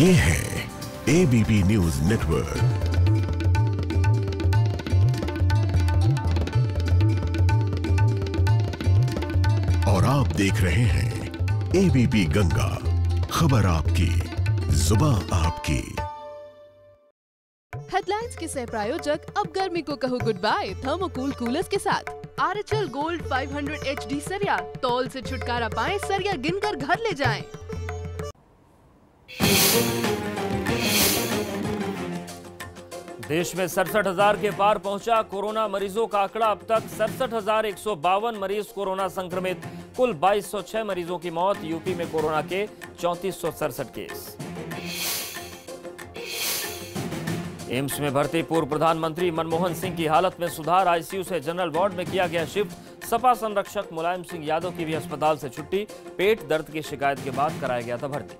ये है ABP news network. और आप देख रहे हैं एबीपी गंगा, खबर आपकी, जुबान आपकी। हेडलाइंस के सह प्रायोजक अब गर्मी को कहो गुड बाय थर्मोकूल कूलर्स के साथ। आरएचएल गोल्ड 500 HD सरिया, तौल से छुटकारा पाएं, सरिया गिनकर घर ले जाएं। देश में 67,000 के पार पहुंचा कोरोना मरीजों का आंकड़ा। अब तक 67,152 मरीज कोरोना संक्रमित, कुल 2206 मरीजों की मौत। यूपी में कोरोना के 3467 केस। एम्स में भर्ती पूर्व प्रधानमंत्री मनमोहन सिंह की हालत में सुधार, आईसीयू से जनरल वार्ड में किया गया शिफ्ट। सपा संरक्षक मुलायम सिंह यादव की भी अस्पताल से छुट्टी, पेट दर्द की शिकायत के बाद कराया गया था भर्ती।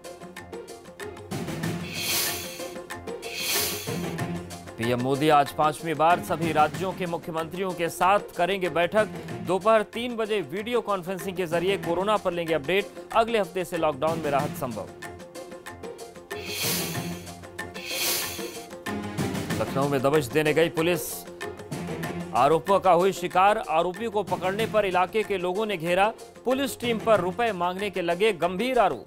पीएम मोदी आज 5वीं बार सभी राज्यों के मुख्यमंत्रियों के साथ करेंगे बैठक। दोपहर 3 बजे वीडियो कॉन्फ्रेंसिंग के जरिए कोरोना पर लेंगे अपडेट। अगले हफ्ते से लॉकडाउन में राहत संभव। लखनऊ में दबिश देने गई पुलिस, आरोपियों का हुई शिकार। आरोपी को पकड़ने पर इलाके के लोगों ने घेरा, पुलिस टीम पर रुपए मांगने के लगे गंभीर आरोप।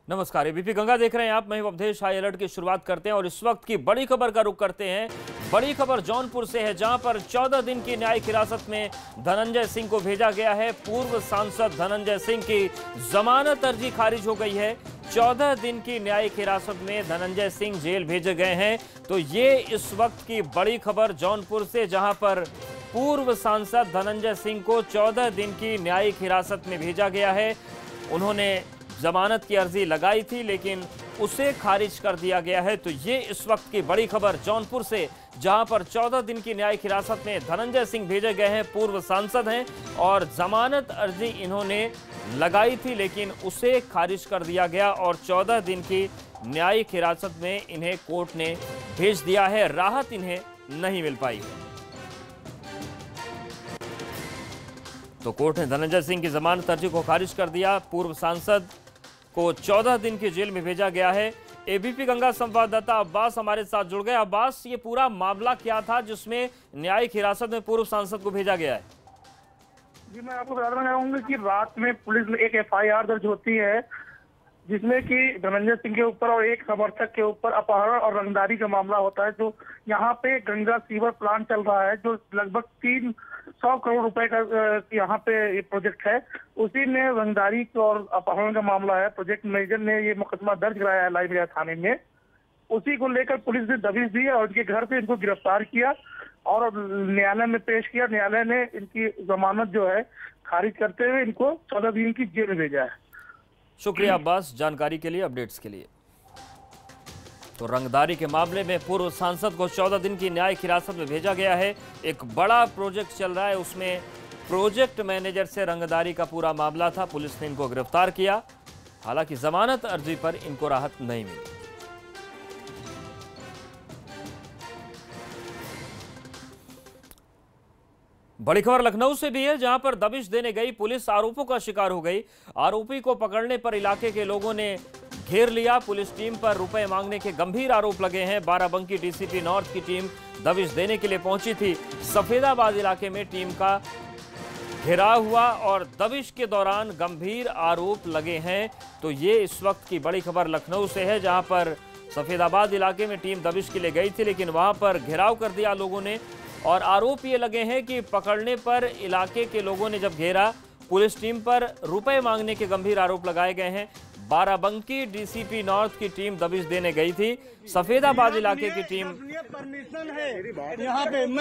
नमस्कार, एबीपी गंगा देख रहे हैं आप। मैं अवधेश। हाई अलर्ट की शुरुआत करते हैं और इस वक्त की बड़ी खबर का रुख करते हैं। बड़ी खबर जौनपुर से है, जहां पर 14 दिन की न्यायिक हिरासत में धनंजय सिंह को भेजा गया है। पूर्व सांसद धनंजय सिंह की जमानत अर्जी खारिज हो गई है। 14 दिन की न्यायिक हिरासत में धनंजय सिंह जेल भेजे गए हैं। तो ये इस वक्त की बड़ी खबर जौनपुर से, जहां पर पूर्व सांसद धनंजय सिंह को 14 दिन की न्यायिक हिरासत में भेजा गया है। उन्होंने जमानत की अर्जी लगाई थी, लेकिन उसे खारिज कर दिया गया है। तो ये इस वक्त की बड़ी खबर जौनपुर से, जहां पर 14 दिन की न्यायिक हिरासत में धनंजय सिंह भेजे गए हैं। पूर्व सांसद हैं और जमानत अर्जी इन्होंने लगाई थी, लेकिन उसे खारिज कर दिया गया और 14 दिन की न्यायिक हिरासत में इन्हें कोर्ट ने भेज दिया है। राहत इन्हें नहीं मिल पाई है। तो कोर्ट ने धनंजय सिंह की जमानत अर्जी को खारिज कर दिया। पूर्व सांसद को 14 दिन की जेल में भेजा गया है। एबीपी गंगा संवाददाता अब्बास हमारे साथ जुड़ गए। अब्बास, ये पूरा मामला क्या था जिसमें न्यायिक हिरासत में पूर्व सांसद को भेजा गया है? जी, मैं आपको बताना चाहूंगा कि रात में पुलिस में एक FIR दर्ज होती है, जिसमें कि धनंजय सिंह के ऊपर और एक समर्थक के ऊपर अपहरण और रंगदारी का मामला होता है। जो यहाँ पे गंगा सीवर प्लांट चल रहा है, जो लगभग 300 करोड़ रुपए का यहाँ पे ये प्रोजेक्ट है, उसी में रंगदारी और अपहरण का मामला है। प्रोजेक्ट मैनेजर ने ये मुकदमा दर्ज कराया है लाइब्रेरी थाने में। उसी को लेकर पुलिस ने दबिश दी और उनके घर से इनको गिरफ्तार किया और न्यायालय में पेश किया। न्यायालय ने इनकी जमानत जो है खारिज करते हुए इनको 14 दिन की जेल में भेजा है। शुक्रिया अब्बास जानकारी के लिए, अपडेट्स के लिए। तो रंगदारी के मामले में पूर्व सांसद को 14 दिन की न्यायिक हिरासत में भेजा गया है। एक बड़ा प्रोजेक्ट चल रहा है, उसमें प्रोजेक्ट मैनेजर से रंगदारी का पूरा मामला था। पुलिस ने इनको गिरफ्तार किया, हालांकि जमानत अर्जी पर इनको राहत नहीं मिली। बड़ी खबर लखनऊ से भी है, जहां पर दबिश देने गई पुलिस आरोपों का शिकार हो गई। आरोपी को पकड़ने पर इलाके के लोगों ने घेर लिया, पुलिस टीम पर रुपए मांगने के गंभीर आरोप लगे हैं। बाराबंकी डीसीपी नॉर्थ की टीम दबिश देने के लिए पहुंची थी। सफेदाबाद इलाके में टीम का घेराव हुआ और दबिश के दौरान गंभीर आरोप लगे हैं। तो ये इस वक्त की बड़ी खबर लखनऊ से है, जहां पर सफेदाबाद इलाके में टीम दबिश के लिए गई थी, लेकिन वहां पर घेराव कर दिया लोगों ने और आरोप ये लगे हैं कि पकड़ने पर इलाके के लोगों ने जब घेरा, पुलिस टीम पर रुपए मांगने के गंभीर आरोप लगाए गए हैं। बाराबंकी डीसीपी नॉर्थ की टीम दबिश देने गई थी, सफेदाबाद इलाके की टीम।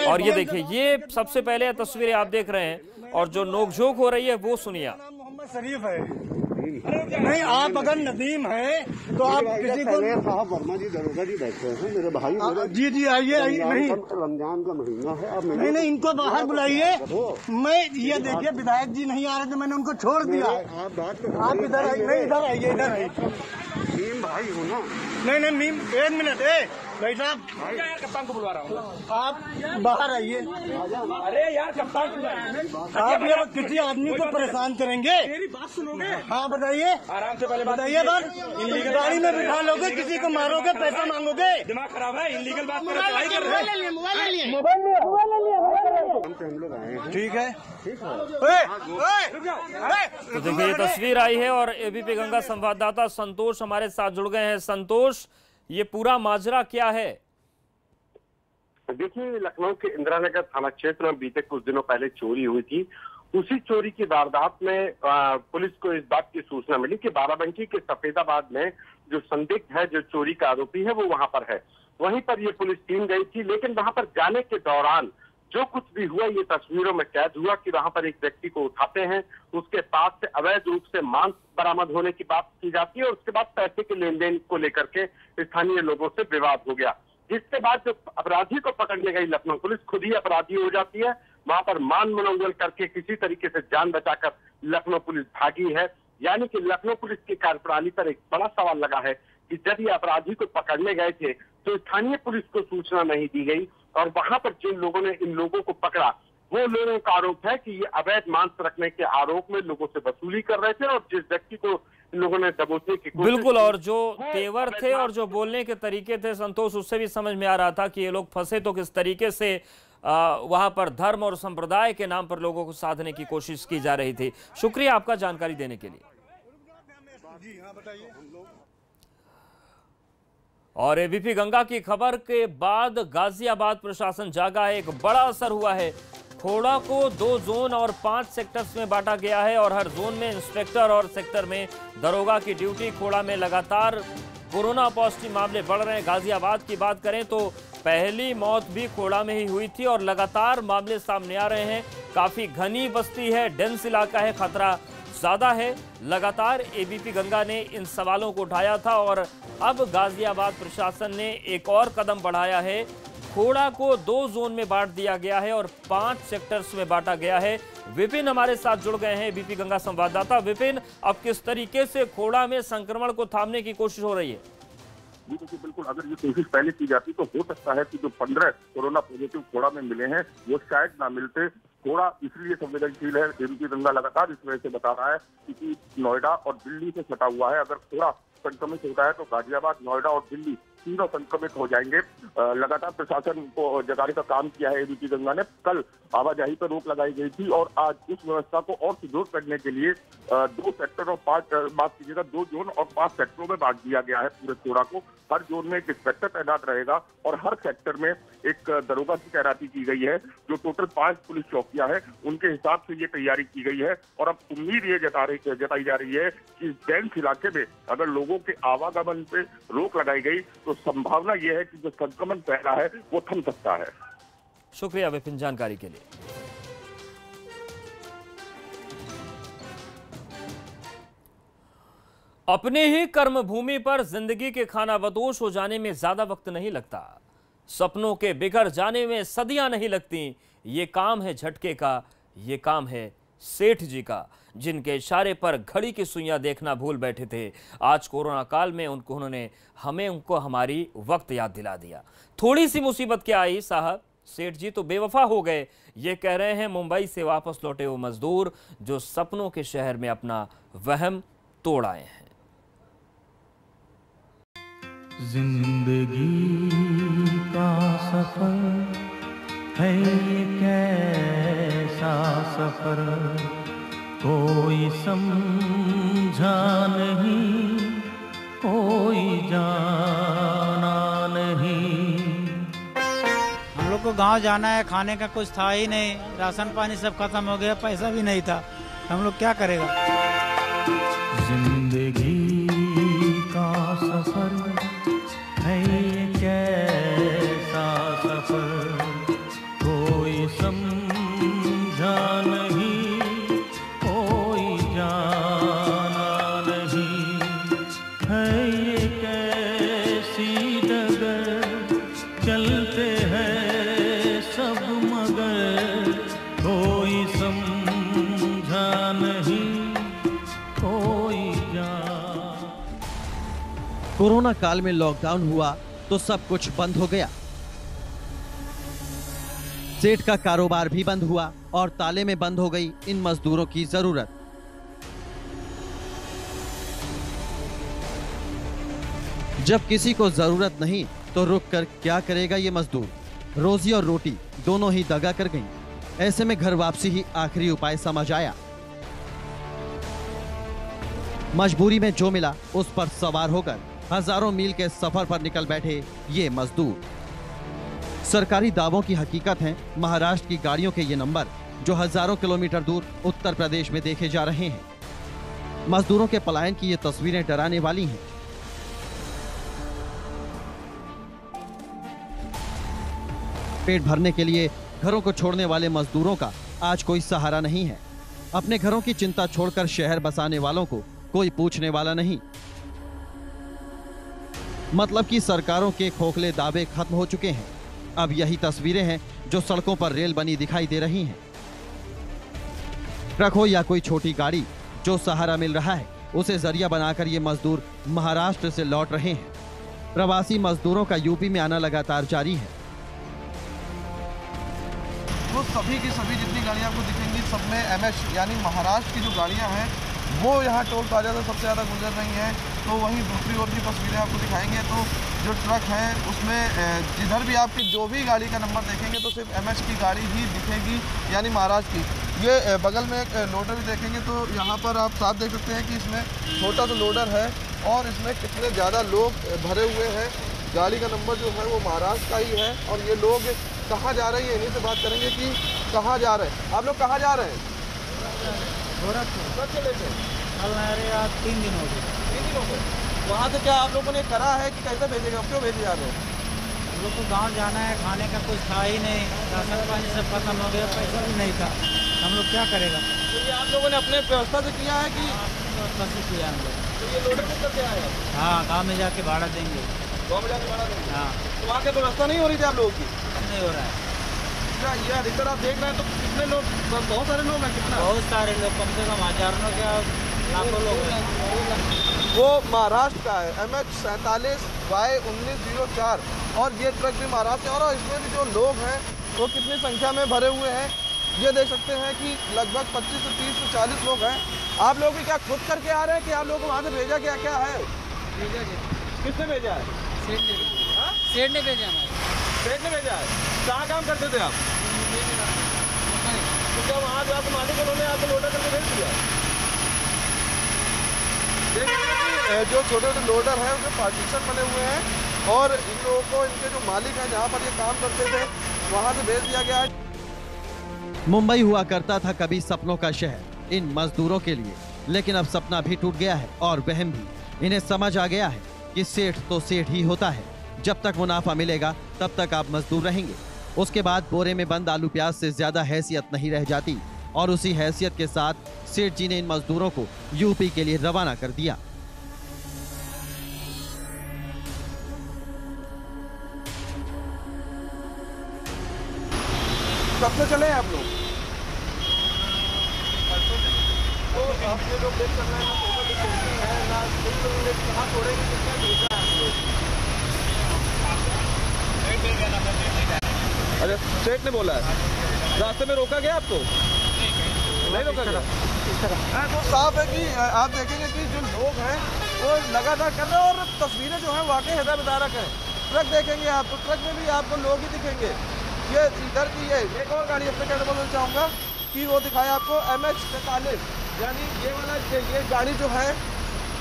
और ये देखिए, ये सबसे पहले तस्वीरें आप देख रहे हैं और जो नोकझोंक हो रही है वो सुनिए। शरीफ है नहीं, आप अगर नदीम है तो आप किसी को साहब वर्मा जी दरोगा जी बैठे हैं, मेरे भाई जी जी आइए नहीं, रमजान का महीना है। आप नहीं इनको बाहर बुलाइए। मैं ये देखिए विधायक जी नहीं आ रहे थे, मैंने उनको छोड़ दिया। आप इधर आइए, नहीं इधर आइए, इधर आइए। मीम भाई हो ना? नहीं मीम, एक मिनट, भाई साहब यार कप्तान को बुलवा रहा हूँ। आप बाहर आइए। अरे यार कप्तान आप ये किसी आदमी को परेशान करेंगे? मेरी बात सुनोगे? हाँ बताइए। आराम से पहले बताइए बात। गाड़ी में बिठा लोगे, किसी को मारोगे, पैसा मांगोगे? दिमाग खराब है, इलीगल बात मोबाइल ले लिए। हम लोग आए हैं। ठीक है। तो देखिए ये तस्वीर आई है और एबीपी गंगा संवाददाता संतोष हमारे साथ जुड़ गए हैं। संतोष, ये पूरा माजरा क्या है? देखिए, लखनऊ के इंदिरा नगर थाना क्षेत्र में बीते कुछ दिनों पहले चोरी हुई थी। उसी चोरी की वारदात में पुलिस को इस बात की सूचना मिली कि बाराबंकी के सफेदाबाद में जो संदिग्ध है, जो चोरी का आरोपी है, वो वहां पर है। वहीं पर ये पुलिस टीम गई थी, लेकिन वहां पर जाने के दौरान जो कुछ भी हुआ ये तस्वीरों में कैद हुआ कि वहां पर एक व्यक्ति को उठाते हैं, उसके पास से अवैध रूप से मांस बरामद होने की बात की जाती है और उसके बाद पैसे के लेन देन को लेकर के स्थानीय लोगों से विवाद हो गया, जिसके बाद जो अपराधी को पकड़ने गई लखनऊ पुलिस खुद ही अपराधी हो जाती है। वहां पर मान मनोंगल करके किसी तरीके से जान बचाकर लखनऊ पुलिस भागी है। यानी कि लखनऊ पुलिस की कार्यप्रणाली पर एक बड़ा सवाल लगा है कि जब ये अपराधी को पकड़ने गए थे तो स्थानीय पुलिस को सूचना नहीं दी गई और वहां पर जिन लोगों ने इन लोगों को पकड़ा वो लोगों का आरोप है कि ये अवैध मांस रखने के आरोप में लोगों से वसूली कर रहे थे और जिस व्यक्ति को इन लोगों ने दबोचने की कोशिश बिल्कुल, और जो तेवर थे और जो बोलने के तरीके थे संतोष, उससे भी समझ में आ रहा था कि ये लोग फंसे तो किस तरीके से वहां पर धर्म और संप्रदाय के नाम पर लोगों को साधने की कोशिश की जा रही थी। शुक्रिया आपका जानकारी देने के लिए। और एबीपी गंगा की खबर के बाद गाजियाबाद प्रशासन जागा है। एक बड़ा असर हुआ है। खोड़ा को 2 जोन और 5 सेक्टर्स में बांटा गया है और हर जोन में इंस्पेक्टर और सेक्टर में दरोगा की ड्यूटी। खोड़ा में लगातार कोरोना पॉजिटिव मामले बढ़ रहे हैं। गाजियाबाद की बात करें तो पहली मौत भी खोड़ा में ही हुई थी और लगातार मामले सामने आ रहे हैं। काफी घनी बस्ती है, डेंस इलाका है, खतरा ज्यादा है। लगातार एबीपी गंगा ने इन सवालों को उठाया था और अब गाजियाबाद प्रशासन ने एक और कदम बढ़ाया है। खोड़ा को 2 जोन में बांट दिया गया है और 5 सेक्टर्स में बांटा गया है। विपिन हमारे साथ जुड़ गए हैं, एबीपी गंगा संवाददाता। विपिन, अब किस तरीके से खोड़ा में संक्रमण को थामने की कोशिश हो रही है? जी देखिए, बिल्कुल अगर ये कोशिश पहले की जाती तो हो सकता है कि जो 15 कोरोना पॉजिटिव खोड़ा में मिले हैं वो शायद ना मिलते। खोड़ा इसलिए संवेदनशील है, एबीपी गंगा लगातार इस वजह से बता रहा है क्योंकि नोएडा और दिल्ली से सटा हुआ है। अगर खोड़ा संक्रमित होता है तो गाजियाबाद, नोएडा और दिल्ली तीनों संक्रमित हो जाएंगे। लगातार प्रशासन को जगाने का काम किया है एबीपी गंगा ने। कल आवाजाही पर रोक लगाई गई थी और आज उस व्यवस्था को और सुदृढ़ करने के लिए 2 सेक्टर और 2 जोन और 5 सेक्टरों में बांट दिया गया है पूरे खोड़ा को। हर जोन में एक इंस्पेक्टर तैनात रहेगा और हर सेक्टर में एक दरोगा की तैनाती की गई है। जो टोटल 5 पुलिस चौकियां हैं उनके हिसाब से ये तैयारी की गई है और अब उम्मीद ये जताई जा रही है कि डेंस इलाके में अगर लोगों के आवागमन पे रोक लगाई गई तो संभावना यह है कि जो संक्रमण फैला है वो थम सकता है। शुक्रिया विपिन जानकारी के लिए। अपने ही कर्म भूमि पर जिंदगी के खानाबदोश हो जाने में ज्यादा वक्त नहीं लगता। सपनों के बिगड़ जाने में सदियां नहीं लगती। ये काम है झटके का, ये काम है सेठ जी का, जिनके इशारे पर घड़ी की सुइयां देखना भूल बैठे थे। आज कोरोना काल में उन्होंने उनको हमारी वक्त याद दिला दिया। थोड़ी सी मुसीबत क्या आई साहब, सेठ जी तो बेवफा हो गए। ये कह रहे हैं मुंबई से वापस लौटे वो मजदूर जो सपनों के शहर में अपना वहम तोड़ आए हैं। जिंदगी का सफर है ये कैसा सफर, कोई समझा नहीं, कोई जाना नहीं। हम लोग को गांव जाना है, खाने का कुछ था ही नहीं, राशन पानी सब खत्म हो गया, पैसा भी नहीं था, हम लोग क्या करेगा। जिंदगी का सफर है ये कैसा सफर, कोई समझा नहीं, कोई जाना नहीं। है ये कैसी डगर, चलते हैं सब मगर, कोई समझा नहीं, कोई जाना। कोरोना काल में लॉकडाउन हुआ तो तो सब कुछ बंद हो गया। सेठ का कारोबार भी बंद हुआ और ताले में बंद हो गई इन मजदूरों की जरूरत। जब किसी को जरूरत नहीं तो रुक कर क्या करेगा ये मजदूर। रोजी और रोटी दोनों ही दगा कर गईं। ऐसे में घर वापसी ही आखिरी उपाय समझ आया। मजबूरी में जो मिला उस पर सवार होकर हजारों मील के सफर पर निकल बैठे ये मजदूर। सरकारी दावों की हकीकत है महाराष्ट्र की गाड़ियों के ये नंबर जो हजारों किलोमीटर दूर उत्तर प्रदेश में देखे जा रहे हैं। मजदूरों के पलायन की ये तस्वीरें डराने वाली हैं। पेट भरने के लिए घरों को छोड़ने वाले मजदूरों का आज कोई सहारा नहीं है। अपने घरों की चिंता छोड़कर शहर बसाने वालों को कोई पूछने वाला नहीं। मतलब कि सरकारों के खोखले दावे खत्म हो चुके हैं। अब यही तस्वीरें हैं जो सड़कों पर रेल बनी दिखाई दे रही हैं। ट्रक हो या कोई छोटी गाड़ी, जो सहारा मिल रहा है उसे जरिया बनाकर ये मजदूर महाराष्ट्र से लौट रहे हैं। प्रवासी मजदूरों का यूपी में आना लगातार जारी है। वो सभी की सभी जितनी गाड़ियाँ आपको दिखेंगी सब में एमएच यानी महाराष्ट्र की जो गाड़ियाँ हैं वो यहाँ टोल प्लाजा से सबसे ज़्यादा गुजर रही हैं। तो वहीं दूसरी ओर की तस्वीरें आपको दिखाएंगे तो जो ट्रक है उसमें जिधर भी आपकी जो भी गाड़ी का नंबर देखेंगे तो सिर्फ एमएच की गाड़ी ही दिखेगी यानी महाराष्ट्र की। ये बगल में एक लोडर भी देखेंगे तो यहाँ पर आप साफ देख सकते हैं कि इसमें छोटा सा लोडर है और इसमें कितने ज़्यादा लोग भरे हुए हैं। गाड़ी का नंबर जो है वो महाराष्ट्र का ही है और ये लोग कहाँ जा रहे हैं इन्हीं से बात करेंगे कि कहाँ जा रहे हैं। आप लोग कहाँ जा रहे हैं? कब चले थे? कल अरे यार 3 दिन हो गए। 3 दिन हो गए। वहाँ से क्या आप लोगों ने करा है कि कैसे भेजेगा, क्यों भेजे जा रहे हैं? हम लोग को गाँव जाना है, खाने का कुछ था ही नहीं, राशन पानी सब खत्म हो गया, पैसा भी नहीं था, हम लोग क्या करेगा। तो ये आप लोगों ने अपने व्यवस्था से किया है कि? व्यवस्था से किया हम लोग। तो ये लोडर बुक करके आए हैं? हाँ, गाँव में जाके भाड़ा देंगे। गाँव में जाके भाड़ा देंगे? हाँ। तो वहाँ की व्यवस्था नहीं हो रही थी आप लोगों की? नहीं हो रहा है। ये अधिकतर आप देख रहे हैं तो कितने लोग, बहुत सारे लोग हैं? कितना? बहुत सारे लोग, कम से कम हजारों क्या लाखों लोग हैं। वो महाराष्ट्र का है MH 47Y1904 और ये ट्रक भी महाराष्ट्र है और इसमें भी जो लोग हैं वो कितनी संख्या में भरे हुए हैं ये देख सकते हैं कि लगभग 25 से 30 से 40 लोग हैं। आप लोग भी क्या खुद करके आ रहे हैं कि आप लोगों को वहाँ से भेजा क्या क्या है? किसने भेजा है? सेठ ने भेजा है। सेठ ने भेजा है। कहाँ काम करते थे आप? तो क्या वहाँ जो आपको मालिक उन्होंने आपको लोडर करके भेज दिया? जो छोटे छोटे लोडर हैं उसमें पार्टीशन बने हुए हैं और इन लोगों को इनके जो मालिक हैं जहाँ पर ये काम करते थे वहाँ से भेज दिया गया है। मुंबई हुआ करता था कभी सपनों का शहर इन मजदूरों के लिए, लेकिन अब सपना भी टूट गया है और वहम भी। इन्हें समझ आ गया है कि सेठ तो सेठ ही होता है। जब तक मुनाफा मिलेगा तब तक आप मजदूर रहेंगे। उसके बाद बोरे में बंद आलू प्याज से ज्यादा हैसियत नहीं रह जाती और उसी हैसियत के साथ सेठ जी ने इन मजदूरों को यूपी के लिए रवाना कर दिया। कब से चले हैं आप लोग? तो आप ये लोग देख कर रहे हैं ना कहाँ छोड़ेंगे, कितना भेजा है आप लोग? अरे सेठ ने बोला है। रास्ते में रोका गया आपको? नहीं रोका गया। तो साफ है कि आप देखेंगे कि जो लोग हैं वो लगातार कर रहे हैं और तस्वीरें जो हैं वाकई हृदय विदारक हैं। ट्रक देखेंगे आप तो ट्रक में भी आपको लोग ही दिखेंगे। ये इधर की ये एक और गाड़ी अपने कहने बोलना चाहूँगा कि वो दिखाया आपको MH 43 यानी ये वाला ये गाड़ी जो है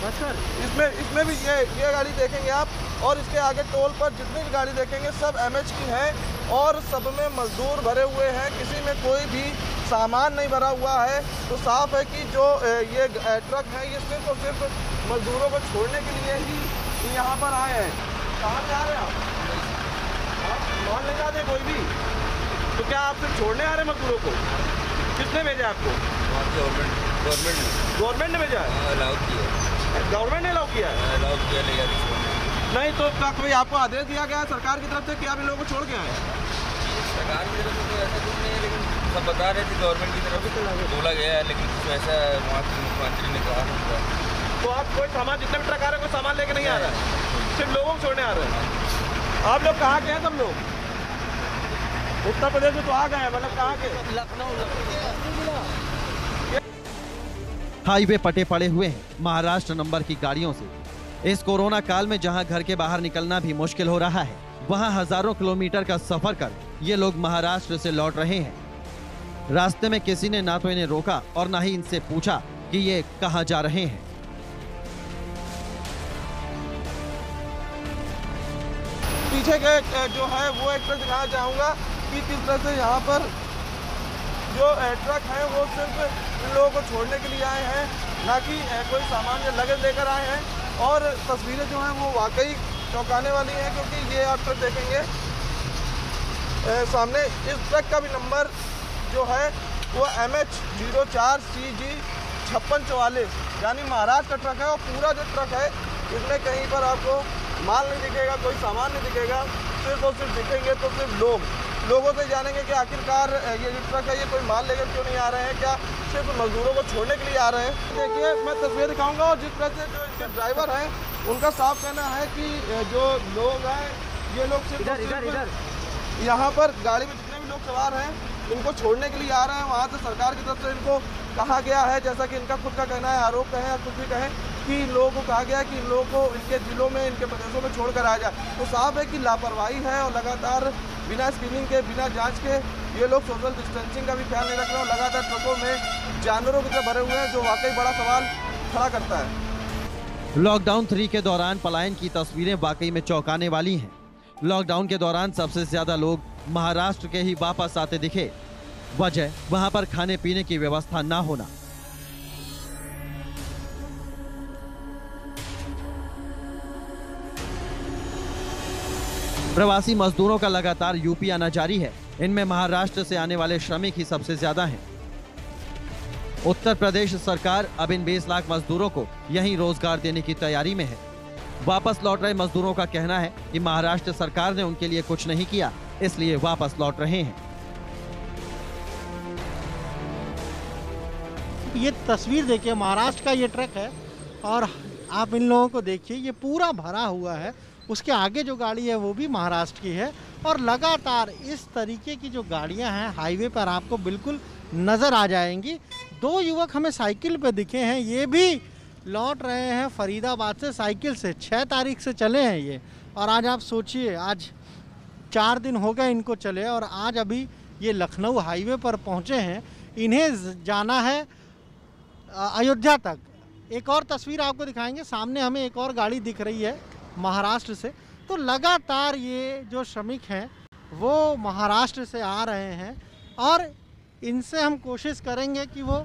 इसमें भी ये गाड़ी देखेंगे आप और इसके आगे टोल पर जितनी भी गाड़ी देखेंगे सब MH की है और सब में मजदूर भरे हुए हैं, किसी में कोई भी सामान नहीं भरा हुआ है। तो साफ है कि जो ये ट्रक है ये सिर्फ और सिर्फ मजदूरों को छोड़ने के लिए ही यहाँ पर आए हैं। कहाँ जा रहे हैं आप मान ले जाते कोई भी? तो क्या आप सिर्फ छोड़ने आ रहे हैं मजदूरों को? किसने भेजा आपको? गवर्नमेंट ने भेजा है? अलाउ किया। गवर्नमेंट ने अलाउ किया है? अलाउ किया नहीं तो क्या कोई आपको आदेश दिया गया है सरकार की तरफ से कि आप इन लोगों को छोड़ के आए? सरकार की तरफ से तो ऐसा कुछ नहीं है, लेकिन सब बता रहे थे गवर्नमेंट की तरफ से बोला गया है, लेकिन कुछ ऐसा वहाँ के मुख्यमंत्री ने कहा था। तो आप कोई सामान जितने भी ट्रक आ रहे हैं कोई सामान लेके नहीं आ रहा है, सिर्फ लोगों को छोड़ने आ रहे हैं? आप लोग कहाँ के हैं सब लोग? उत्तर प्रदेश में तो आ गए हैं, मतलब कहाँ के? लखनऊ। हाईवे पटे पड़े हुए हैं महाराष्ट्र नंबर की गाड़ियों से। इस कोरोना काल में जहां घर के बाहर निकलना भी मुश्किल हो रहा है, वहां हजारों किलोमीटर का सफर कर ये लोग महाराष्ट्र से लौट रहे हैं। रास्ते में किसी ने ना तो इन्हें रोका और ना ही इनसे पूछा कि ये कहां जा रहे हैं। पीछे के जो है वो एक ट्रक दिखाना चाहूँगा कि किस तरह से यहाँ पर जो ट्रक है वो सिर्फ इन लोगों को छोड़ने के लिए आए हैं, ना कि कोई सामान या लगेज लेकर आए हैं। और तस्वीरें जो हैं वो वाकई चौंकाने वाली हैं, क्योंकि ये आप ट्रक देखेंगे सामने, इस ट्रक का भी नंबर जो है वो MH04CG 5644 यानी महाराष्ट्र का ट्रक है। और पूरा जो ट्रक है इसमें कहीं पर आपको माल नहीं दिखेगा, कोई सामान नहीं दिखेगा, सिर्फ और सिर्फ दिखेंगे तो सिर्फ लोगों से जानेंगे कि आखिरकार ये जो ट्रक है ये कोई माल लेकर क्यों नहीं आ रहे हैं, क्या सिर्फ मजदूरों को छोड़ने के लिए आ रहे हैं। देखिए मैं तस्वीर दिखाऊंगा और जिस तरह से जो इनके ड्राइवर हैं उनका साफ कहना है कि जो लोग हैं ये लोग सिर्फ यहाँ पर गाड़ी में जितने भी लोग सवार हैं इनको छोड़ने के लिए आ रहे हैं। वहाँ से सरकार की तरफ से इनको कहा गया है, जैसा कि इनका खुद का कहना है, आरोप कहें या कुछ भी कहें, कि इन लोगों को कहा गया है कि इन लोगों को इनके जिलों में, इनके प्रदेशों में छोड़कर आ जाए। तो साफ है कि लापरवाही है और लगातार बिना स्क्रीनिंग के, बिना जांच के ये लोग सोशल डिस्टेंसिंग का भी ख्याल नहीं रख रहे हैं। लगातार ट्रकों में जानवरों की तरह भरे हुए हैं, जो वाकई बड़ा सवाल खड़ा करता है। लॉकडाउन 3 के दौरान पलायन की तस्वीरें वाकई में चौंकाने वाली हैं। लॉकडाउन के दौरान सबसे ज्यादा लोग महाराष्ट्र के ही वापस आते दिखे। वजह वहां पर खाने पीने की व्यवस्था ना होना। प्रवासी मजदूरों का लगातार यूपी आना जारी है। इनमें महाराष्ट्र से आने वाले श्रमिक ही सबसे ज्यादा हैं। उत्तर प्रदेश सरकार अब इन 20 लाख मजदूरों को यहीं रोजगार देने की तैयारी में है। वापस लौट रहे मजदूरों का कहना है कि महाराष्ट्र सरकार ने उनके लिए कुछ नहीं किया, इसलिए वापस लौट रहे हैं। ये तस्वीर देखिए, महाराष्ट्र का ये ट्रक है और आप इन लोगों को देखिए, ये पूरा भरा हुआ है। उसके आगे जो गाड़ी है वो भी महाराष्ट्र की है और लगातार इस तरीके की जो गाड़ियां हैं हाईवे पर आपको बिल्कुल नज़र आ जाएंगी। 2 युवक हमें साइकिल पे दिखे हैं, ये भी लौट रहे हैं फरीदाबाद से साइकिल से। 6 तारीख से चले हैं ये, और आज आप सोचिए, आज 4 दिन हो गए इनको चले और आज अभी ये लखनऊ हाईवे पर पहुँचे हैं। इन्हें जाना है अयोध्या तक। एक और तस्वीर आपको दिखाएंगे, सामने हमें एक और गाड़ी दिख रही है महाराष्ट्र से। तो लगातार ये जो श्रमिक हैं वो महाराष्ट्र से आ रहे हैं और इनसे हम कोशिश करेंगे कि वो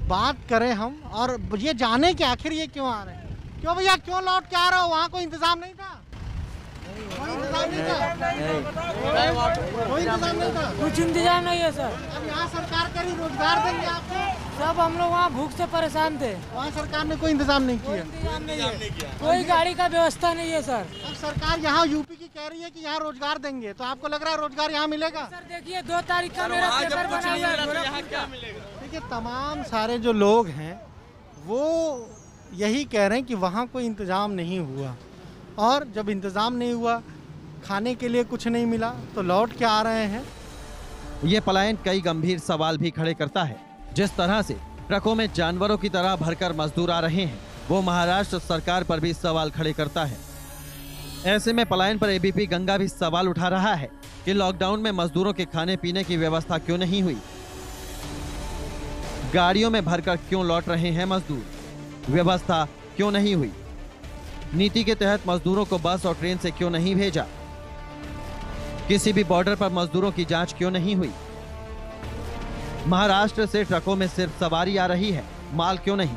बात करें हम, और ये जाने कि आखिर ये क्यों आ रहे हैं। क्यों भैया, क्यों लौट के आ रहे हो? वहाँ कोई इंतजाम नहीं था? कोई इंतजाम नहीं था? कोई इंतजाम नहीं था? कुछ इंतजाम नहीं है सर। अब यहाँ सरकार करी रोजगार देंगे आपको? सब हम लोग वहाँ भूख से परेशान थे। वहाँ सरकार ने कोई इंतजाम नहीं किया? कोई गाड़ी का व्यवस्था नहीं है सर। अब सरकार यहाँ यूपी की कह रही है कि यहाँ रोजगार देंगे, तो आपको लग रहा है रोजगार यहाँ मिलेगा? सर देखिए 2 तारीख का मेरा पेपर बना हुआ है। देखिए तमाम सारे जो लोग हैं वो यही कह रहे हैं कि वहाँ कोई इंतजाम नहीं हुआ, और जब इंतजाम नहीं हुआ, खाने के लिए कुछ नहीं मिला, तो लौट के आ रहे हैं। ये पलायन कई गंभीर सवाल भी खड़े करता है। जिस तरह से ट्रकों में जानवरों की तरह भरकर मजदूर आ रहे हैं, वो महाराष्ट्र सरकार पर भी सवाल खड़े करता है। ऐसे में पलायन पर एबीपी गंगा भी सवाल उठा रहा है कि लॉकडाउन में मजदूरों के खाने पीने की व्यवस्था क्यों नहीं हुई, गाड़ियों में भरकर क्यों लौट रहे हैं मजदूर, व्यवस्था क्यों नहीं हुई, नीति के तहत मजदूरों को बस और ट्रेन से क्यों नहीं भेजा, किसी भी बॉर्डर पर मजदूरों की जांच क्यों नहीं हुई, महाराष्ट्र से ट्रकों में सिर्फ सवारी आ रही है, माल क्यों नहीं।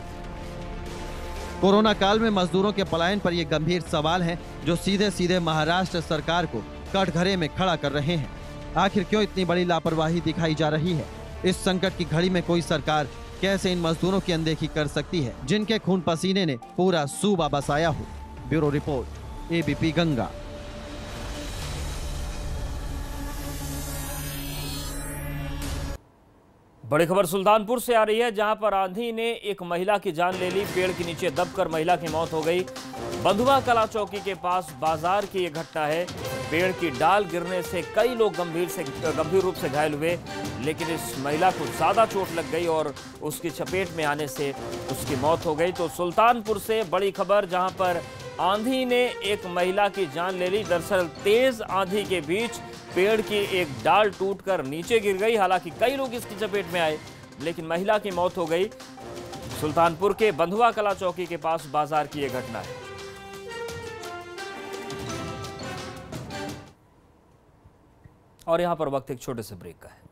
कोरोना काल में मजदूरों के पलायन पर ये गंभीर सवाल हैं जो सीधे सीधे महाराष्ट्र सरकार को कटघरे में खड़ा कर रहे हैं। आखिर क्यों इतनी बड़ी लापरवाही दिखाई जा रही है? इस संकट की घड़ी में कोई सरकार कैसे इन मजदूरों की अनदेखी कर सकती है जिनके खून पसीने ने पूरा सूबा बसाया हो। Bureau report, ABP Ganga. बड़ी खबर सुल्तानपुर से आ रही है, जहां पर आंधी ने एक महिला की जान ले ली। पेड़ के नीचे दबकर महिला की मौत हो गई। बंधुआ कला चौकी के पास बाजार की ये घटना है। पेड़ की डाल गिरने से कई लोग गंभीर रूप से घायल हुए, लेकिन इस महिला को ज्यादा चोट लग गई और उसकी चपेट में आने से उसकी मौत हो गई। तो सुल्तानपुर से बड़ी खबर, जहां पर आंधी ने एक महिला की जान ले ली। दरअसल तेज आंधी के बीच पेड़ की एक डाल टूटकर नीचे गिर गई। हालांकि कई लोग इसकी चपेट में आए, लेकिन महिला की मौत हो गई। सुल्तानपुर के बंधुआ कला चौकी के पास बाजार की यह घटना है। और यहां पर वक्त एक छोटे से ब्रेक का है।